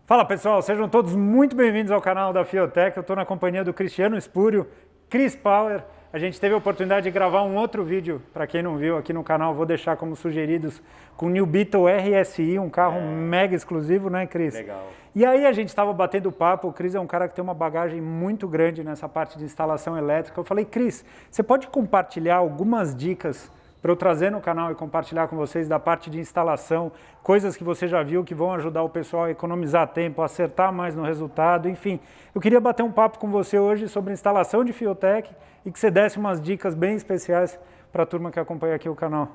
Fala pessoal, sejam todos muito bem-vindos ao canal da Fiotech. Eu estou na companhia do Cristiano Espúrio, Chris Power. A gente teve a oportunidade de gravar um outro vídeo, para quem não viu aqui no canal, vou deixar como sugeridos, com o New Beetle RSI, um carro mega exclusivo, né, Chris? Legal. E aí a gente estava batendo papo, o Chris é um cara que tem uma bagagem muito grande nessa parte de instalação elétrica. Eu falei, Chris, você pode compartilhar algumas dicas para eu trazer no canal e compartilhar com vocês da parte de instalação, coisas que você já viu que vão ajudar o pessoal a economizar tempo, a acertar mais no resultado, enfim. Eu queria bater um papo com você hoje sobre instalação de Fiotech e que você desse umas dicas bem especiais para a turma que acompanha aqui o canal.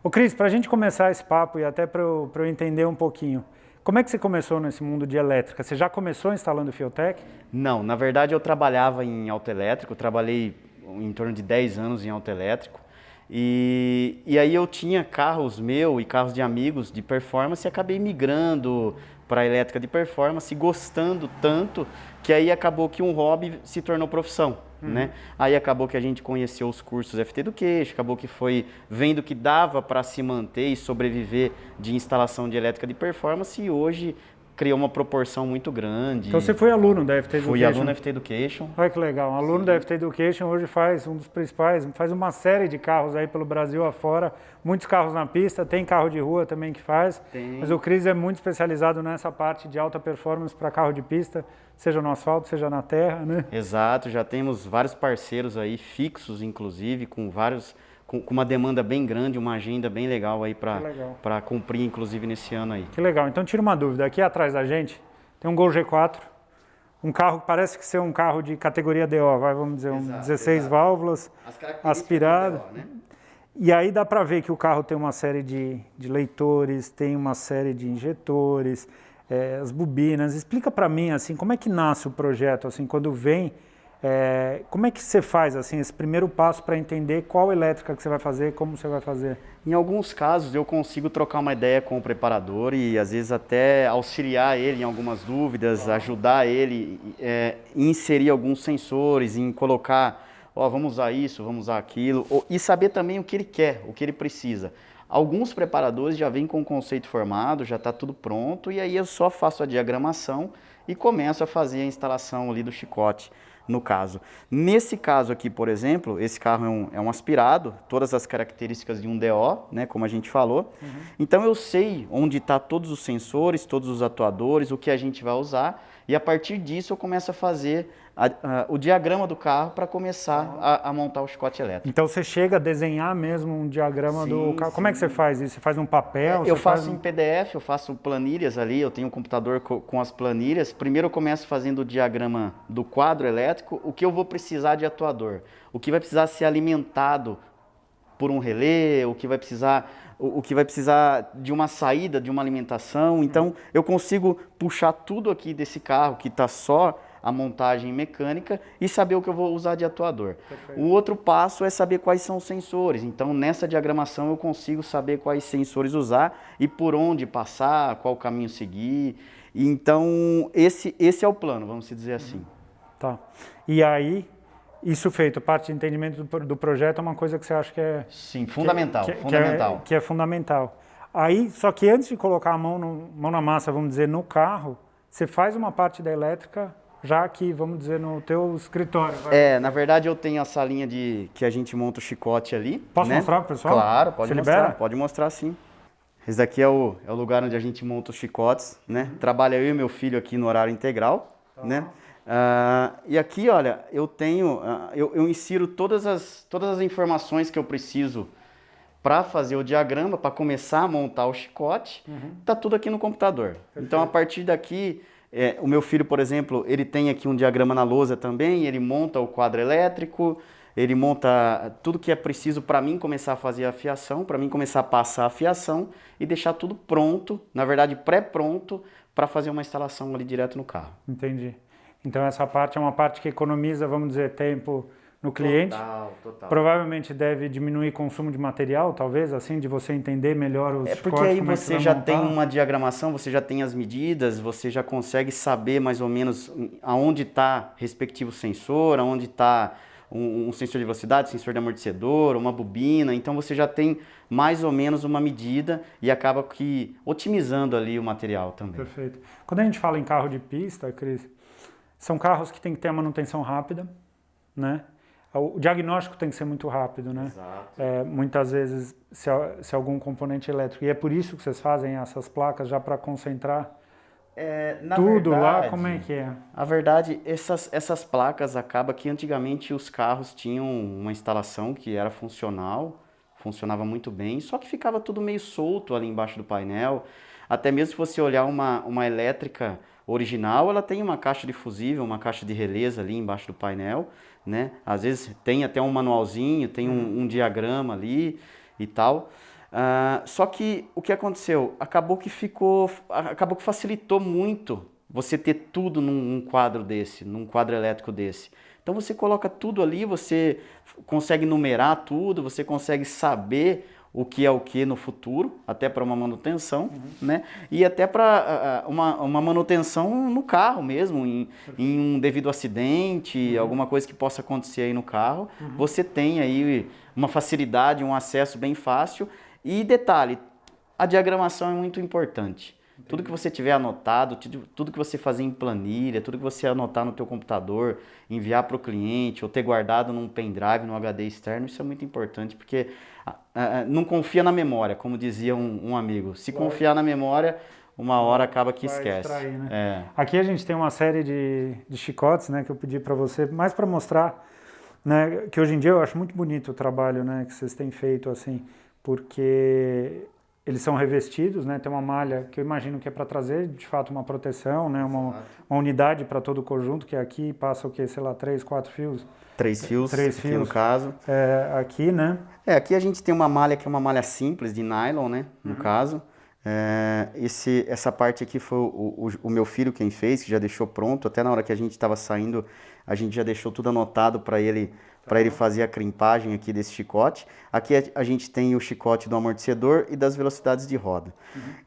Ô Cris, para a gente começar esse papo e até para eu entender um pouquinho, como é que você começou nesse mundo de elétrica? Você já começou instalando Fiotech? Não, na verdade eu trabalhava em autoelétrico, trabalhei em torno de 10 anos em autoelétrico. E aí eu tinha carros meus e carros de amigos de performance e acabei migrando para a elétrica de performance, gostando tanto que aí acabou que um hobby se tornou profissão, né? Aí acabou que a gente conheceu os cursos FT Education, acabou que foi vendo que dava para se manter e sobreviver de instalação de elétrica de performance e hoje criou uma proporção muito grande. Então você foi aluno da FT Education? Fui aluno da FT Education. Olha que legal, um aluno da FT Education hoje faz um dos principais, faz uma série de carros aí pelo Brasil afora, muitos carros na pista, tem carro de rua também que faz, mas o Chris é muito especializado nessa parte de alta performance para carro de pista, seja no asfalto, seja na terra, né? Exato, já temos vários parceiros aí, fixos inclusive, com uma demanda bem grande, uma agenda bem legal aí para cumprir, inclusive, nesse ano aí. Que legal. Então, tira uma dúvida. Aqui atrás da gente tem um Gol G4, um carro que parece que ser um carro de categoria DO, vamos dizer, um 16 válvulas, aspirado. DO, né? E aí dá para ver que o carro tem uma série de leitores, tem uma série de injetores, as bobinas. Explica para mim, assim, como é que nasce o projeto, assim, quando vem... como é que você faz assim, esse primeiro passo para entender qual elétrica que você vai fazer, como você vai fazer? Em alguns casos eu consigo trocar uma ideia com o preparador e às vezes até auxiliar ele em algumas dúvidas, ajudar ele inserir alguns sensores, em colocar, vamos usar isso, vamos usar aquilo, e saber também o que ele quer, o que ele precisa. Alguns preparadores já vêm com o conceito formado, já está tudo pronto, e aí eu só faço a diagramação e começo a fazer a instalação ali do chicote. No caso. Nesse caso aqui, por exemplo, esse carro é um aspirado, todas as características de um DO, né, como a gente falou. Então eu sei onde estão todos os sensores, todos os atuadores, o que a gente vai usar, e a partir disso eu começo a fazer o diagrama do carro para começar a montar o chicote elétrico. Então você chega a desenhar mesmo um diagrama do carro. Como é que você faz isso? Você faz um papel? Eu faço em PDF, eu faço planilhas ali, eu tenho um computador com as planilhas. Primeiro eu começo fazendo o diagrama do quadro elétrico, o que eu vou precisar de atuador, o que vai precisar ser alimentado por um relé, o que vai precisar de uma saída, de uma alimentação. Então eu consigo puxar tudo aqui desse carro que está só a montagem mecânica e saber o que eu vou usar de atuador. Perfeito. O outro passo é saber quais são os sensores. Então, nessa diagramação eu consigo saber quais sensores usar e por onde passar, qual caminho seguir. Então, esse é o plano, vamos dizer assim. Tá. E aí, isso feito, parte de entendimento do projeto é uma coisa que você acha que é... Sim, fundamental. Que é fundamental. Aí, só que antes de colocar a mão na massa, vamos dizer, no carro, você faz uma parte da elétrica... já aqui, vamos dizer, no teu escritório. Na verdade eu tenho a salinha que a gente monta o chicote ali. Posso mostrar para o pessoal? Claro, pode mostrar. Libera? Pode mostrar sim. Esse daqui é o lugar onde a gente monta os chicotes, né? Trabalha eu e meu filho aqui no horário integral, né? E aqui, olha, eu tenho, eu insiro todas as informações que eu preciso para fazer o diagrama, para começar a montar o chicote. Tá tudo aqui no computador. Perfeito. Então, a partir daqui... o meu filho, por exemplo, ele tem aqui um diagrama na lousa também, ele monta o quadro elétrico, ele monta tudo que é preciso para mim começar a fazer a fiação, para mim começar a passar a fiação e deixar tudo pronto, na verdade pré-pronto, para fazer uma instalação ali direto no carro. Entendi. Então essa parte é uma parte que economiza, vamos dizer, tempo no cliente. Total. Provavelmente deve diminuir consumo de material, talvez, assim, de você entender melhor os cortes. Porque aí você já tem uma diagramação, você já tem as medidas, você já consegue saber mais ou menos aonde está respectivo sensor, aonde está um sensor de velocidade, sensor de amortecedor, uma bobina, então você já tem mais ou menos uma medida e acaba que otimizando ali o material também. Perfeito. Quando a gente fala em carro de pista, Cris, são carros que tem que ter a manutenção rápida, né? O diagnóstico tem que ser muito rápido, né? Exato. Muitas vezes, se algum componente elétrico, e é por isso que vocês fazem essas placas já para concentrar tudo lá, como é que é? A verdade, essas placas acaba que antigamente os carros tinham uma instalação que era funcional, funcionava muito bem, só que ficava tudo meio solto ali embaixo do painel. Até mesmo se você olhar uma elétrica original, ela tem uma caixa de fusível, uma caixa de relés ali embaixo do painel, né? Às vezes tem até um manualzinho, tem um diagrama ali e tal. Só que o que aconteceu? Acabou que facilitou muito você ter tudo num quadro desse, num quadro elétrico desse. Então você coloca tudo ali, você consegue numerar tudo, você consegue saber o que é o que no futuro, até para uma manutenção, né? E até para uma manutenção no carro mesmo, em um devido acidente, alguma coisa que possa acontecer aí no carro, você tem aí uma facilidade, um acesso bem fácil. E detalhe, a diagramação é muito importante. Tudo que você tiver anotado, tudo que você fazer em planilha, tudo que você anotar no teu computador, enviar para o cliente ou ter guardado num pendrive, num HD externo, isso é muito importante, porque não confia na memória, como dizia um amigo. Se confiar na memória, uma hora acaba que esquece. Distrair, né? Aqui a gente tem uma série de chicotes, né, que eu pedi para você, mais para mostrar, né, que hoje em dia eu acho muito bonito o trabalho, né, que vocês têm feito, assim, porque eles são revestidos, né? Tem uma malha que eu imagino que é para trazer, de fato, uma proteção, né? Uma unidade para todo o conjunto, que aqui passa o quê? Sei lá, 3, 4 fios? 3 fios, Três aqui fios. no caso. Aqui, né? Aqui a gente tem uma malha que é uma malha simples, de nylon, né? No caso. Essa parte aqui foi o meu filho quem fez, que já deixou pronto. Até na hora que a gente estava saindo, a gente já deixou tudo anotado para ele fazer a crimpagem aqui desse chicote. Aqui a gente tem o chicote do amortecedor e das velocidades de roda.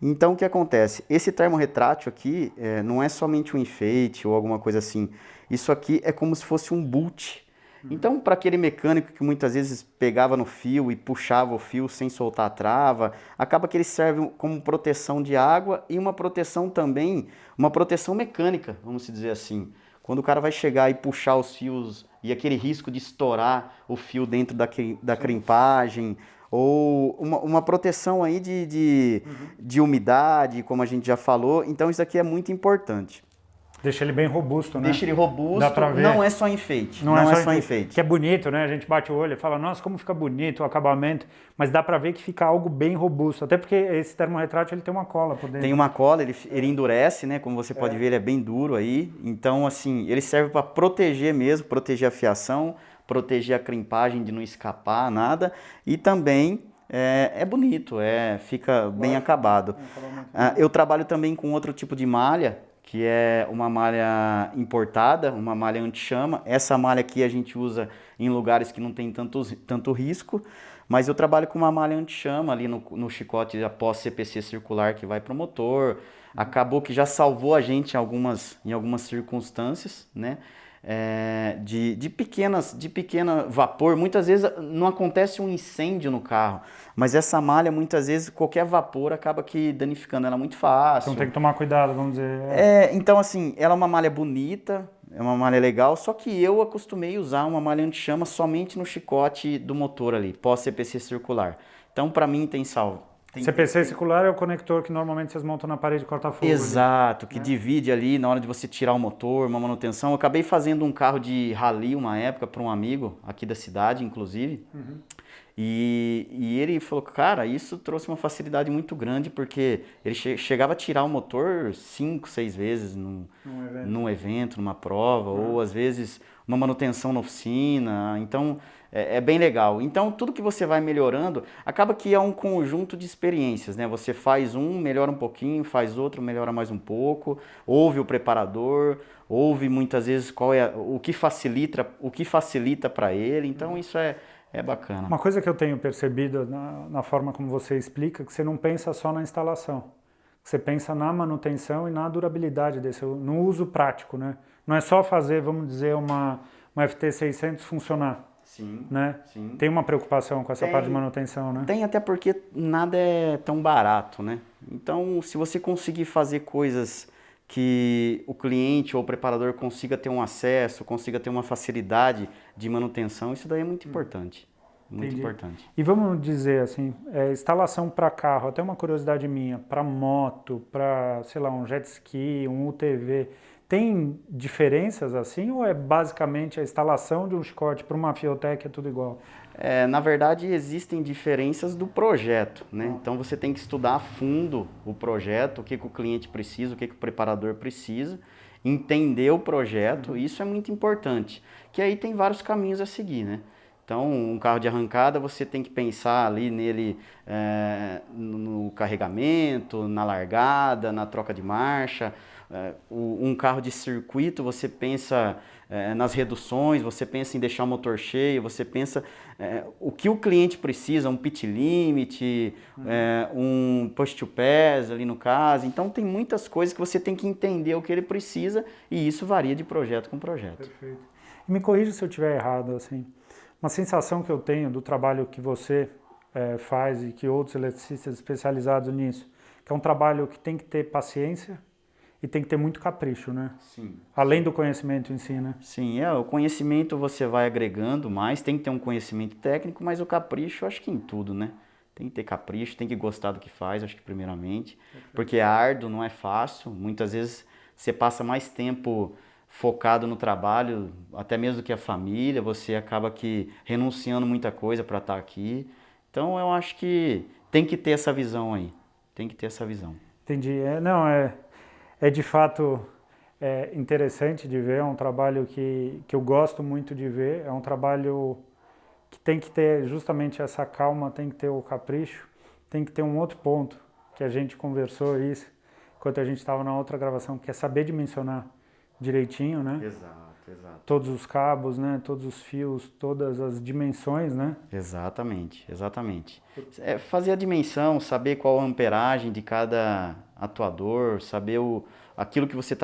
Então o que acontece? Esse termorretrátil aqui não é somente um enfeite ou alguma coisa assim. Isso aqui é como se fosse um boot. Então, para aquele mecânico que muitas vezes pegava no fio e puxava o fio sem soltar a trava, acaba que ele serve como proteção de água e uma proteção também, uma proteção mecânica, vamos dizer assim. Quando o cara vai chegar e puxar os fios e aquele risco de estourar o fio dentro da crimpagem, ou uma proteção aí de umidade, como a gente já falou. Então, isso aqui é muito importante. Deixa ele bem robusto, né? Deixa ele robusto, Dá pra ver. não é só enfeite. Não é só enfeite. Que é bonito, né? A gente bate o olho e fala, nossa, como fica bonito o acabamento. Mas dá pra ver que fica algo bem robusto. Até porque esse termorretrátil, ele tem uma cola por dentro. Tem uma cola, ele endurece, né? Como você pode ver, ele é bem duro aí. Então, assim, ele serve para proteger mesmo, proteger a fiação, proteger a crimpagem de não escapar, nada. E também é bonito, fica bem acabado. Eu trabalho também com outro tipo de malha, que é uma malha importada, uma malha anti-chama. Essa malha aqui a gente usa em lugares que não tem tanto risco, mas eu trabalho com uma malha anti-chama ali no chicote após CPC circular que vai para o motor. Acabou que já salvou a gente em algumas circunstâncias, né? De pequena vapor. Muitas vezes não acontece um incêndio no carro, mas essa malha, muitas vezes, qualquer vapor acaba que danificando ela muito fácil. Então tem que tomar cuidado, vamos dizer. Então assim, ela é uma malha bonita, é uma malha legal, só que eu acostumei usar uma malha anti-chama somente no chicote do motor ali, pós-CPC circular. Então para mim tem salvo. CPC circular é o conector que normalmente vocês montam na parede de corta-fogo. Exato, que divide ali na hora de você tirar o motor, uma manutenção. Eu acabei fazendo um carro de rally uma época para um amigo aqui da cidade, inclusive. E ele falou, cara, isso trouxe uma facilidade muito grande, porque ele chegava a tirar o motor 5, 6 vezes num evento, numa prova, ou às vezes uma manutenção na oficina. Então é bem legal. Então tudo que você vai melhorando, acaba que é um conjunto de experiências, né? Você faz melhora um pouquinho, faz outro, melhora mais um pouco, ouve o preparador, ouve muitas vezes o que facilita para ele. Então isso é bacana. Uma coisa que eu tenho percebido na forma como você explica, que você não pensa só na instalação. Você pensa na manutenção e na durabilidade no uso prático, né? Não é só fazer, vamos dizer, uma uma FT600 funcionar. Sim, Né? sim. Tem uma preocupação com essa parte de manutenção, né? Tem, até porque nada é tão barato, né? Então, se você conseguir fazer coisas que o cliente ou o preparador consiga ter um acesso, consiga ter uma facilidade de manutenção, isso daí é muito importante. Muito Entendi. importante. E vamos dizer assim, instalação para carro, até uma curiosidade minha, para moto, para, sei lá, um jet ski, um UTV, tem diferenças assim ou é basicamente a instalação de um chicote para uma Fiotec é tudo igual? Na verdade, existem diferenças do projeto, né? Então você tem que estudar a fundo o projeto, o que o cliente precisa, o que o preparador precisa, entender o projeto, isso é muito importante. Que aí tem vários caminhos a seguir, né? Então, um carro de arrancada, você tem que pensar ali nele no carregamento, na largada, na troca de marcha. Um carro de circuito, você pensa nas reduções, você pensa em deixar o motor cheio, você pensa o que o cliente precisa, um pit limit, um push to pass ali no caso. Então, tem muitas coisas que você tem que entender o que ele precisa e isso varia de projeto com projeto. Perfeito. E me corrija se eu estiver errado, assim. Uma sensação que eu tenho do trabalho que você faz e que outros eletricistas especializados nisso, que é um trabalho que tem que ter paciência e tem que ter muito capricho, né? Sim. Além do conhecimento em si, né? Sim, o conhecimento você vai agregando mais, tem que ter um conhecimento técnico, mas o capricho, eu acho que em tudo, né? Tem que ter capricho, tem que gostar do que faz, acho que primeiramente, porque é árduo, não é fácil, muitas vezes você passa mais tempo focado no trabalho, até mesmo do que a família, você acaba que renunciando muita coisa para estar aqui. Então eu acho que tem que ter essa visão aí, tem que ter essa visão. Entendi. É de fato interessante de ver, é um trabalho que eu gosto muito de ver, é um trabalho que tem que ter justamente essa calma, tem que ter o capricho, tem que ter um outro ponto que a gente conversou isso, enquanto a gente estava na outra gravação, que é saber dimensionar direitinho, né? Exato. Todos os cabos, né? Todos os fios, todas as dimensões, né? Exatamente. Fazer a dimensão, saber qual a amperagem de cada atuador, saber aquilo que você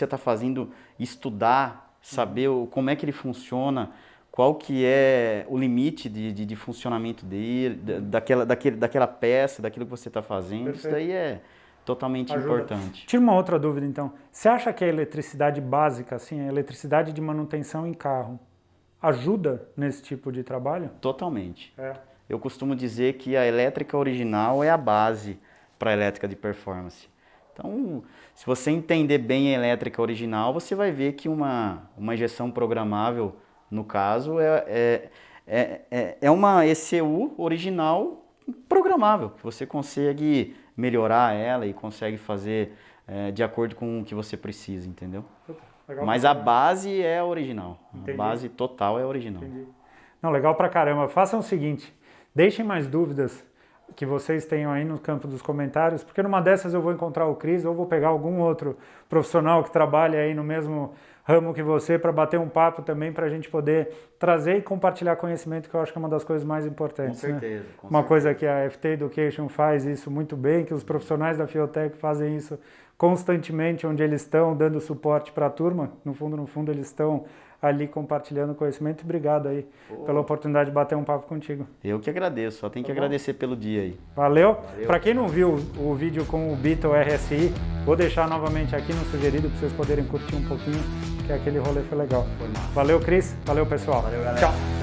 tá fazendo, estudar, saber como é que ele funciona, qual que é o limite de funcionamento dele, daquela peça, daquilo que você está fazendo. Perfeito. Isso daí é totalmente importante. Tira uma outra dúvida, então. Você acha que a eletricidade básica, assim, a eletricidade de manutenção em carro, ajuda nesse tipo de trabalho? Totalmente. Eu costumo dizer que a elétrica original é a base para a elétrica de performance. Então, se você entender bem a elétrica original, você vai ver que uma injeção programável, no caso, é uma ECU original programável, que você consegue melhorar ela e consegue fazer de acordo com o que você precisa, entendeu? Legal. Mas a base é a original. Entendi. A base total é a original. Entendi. Não, legal pra caramba. Façam o seguinte, deixem mais dúvidas que vocês tenham aí no campo dos comentários, porque numa dessas eu vou encontrar o Cris ou vou pegar algum outro profissional que trabalha aí no mesmo ramo que você para bater um papo também, para a gente poder trazer e compartilhar conhecimento, que eu acho que é uma das coisas mais importantes. Com certeza. Né? Com uma certeza. coisa que a FT Education faz isso muito bem, que os profissionais da Fiotec fazem isso constantemente, onde eles estão dando suporte para a turma, no fundo eles estão ali compartilhando conhecimento. Obrigado aí pela oportunidade de bater um papo contigo. Eu que agradeço, só tenho que agradecer pelo dia aí. Valeu. Para quem não viu o vídeo com o Beetle RSI, vou deixar novamente aqui no sugerido para vocês poderem curtir um pouquinho, que aquele rolê foi legal. Valeu, Cris. Valeu, pessoal. Valeu, galera. Tchau.